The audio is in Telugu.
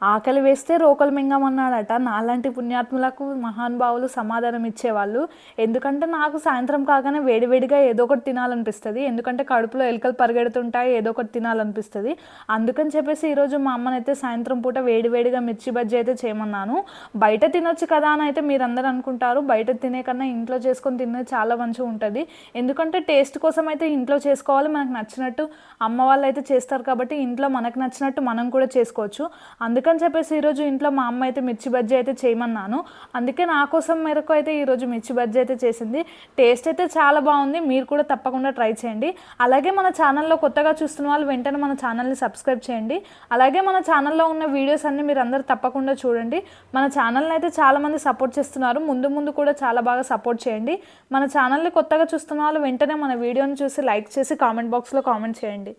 ఆకలి వేస్తే రోకలు మింగమన్నాడట. నాలాంటి పుణ్యాత్ములకు మహానుభావులు సమాధానం ఇచ్చేవాళ్ళు. ఎందుకంటే నాకు సాయంత్రం కాగానే వేడివేడిగా ఏదో ఒకటి తినాలనిపిస్తుంది. ఎందుకంటే కడుపులో ఎలుకలు పరిగెడుతుంటాయి, ఏదో ఒకటి తినాలనిపిస్తుంది. అందుకని చెప్పేసి ఈరోజు మా అమ్మనైతే సాయంత్రం పూట వేడివేడిగా మిర్చి బజ్జీ అయితే చేయమన్నాను. బయట తినొచ్చు కదా అని అయితే మీరందరూ అనుకుంటారు. బయట తినే కన్నా ఇంట్లో చేసుకొని తినేది చాలా మంచిగా ఉంటుంది. ఎందుకంటే టేస్ట్ కోసం అయితే ఇంట్లో చేసుకోవాలి. మనకు నచ్చినట్టు అమ్మ వాళ్ళు అయితే చేస్తారు కాబట్టి ఇంట్లో మనకు నచ్చినట్టు మనం కూడా చేసుకోవచ్చు. అందుకని చెప్పేసి ఈరోజు ఇంట్లో మా అమ్మ అయితే మిర్చి బజ్జీ అయితే చేయమన్నాను. అందుకే నా కోసం మేరకు అయితే ఈరోజు మిర్చి బజ్జీ అయితే చేసింది. టేస్ట్ అయితే చాలా బాగుంది. మీరు కూడా తప్పకుండా ట్రై చేయండి. అలాగే మన ఛానల్లో కొత్తగా చూస్తున్న వాళ్ళు వెంటనే మన ఛానల్ని సబ్స్క్రైబ్ చేయండి. అలాగే మన ఛానల్లో ఉన్న వీడియోస్ అన్నీ మీరు అందరూ తప్పకుండా చూడండి. మన ఛానల్ని అయితే చాలామంది సపోర్ట్ చేస్తున్నారు. ముందు ముందు కూడా చాలా బాగా సపోర్ట్ చేయండి. మన ఛానల్ని కొత్తగా చూస్తున్న వాళ్ళు వెంటనే మన వీడియోని చూసి లైక్ చేసి కామెంట్ బాక్స్లో కామెంట్ చేయండి.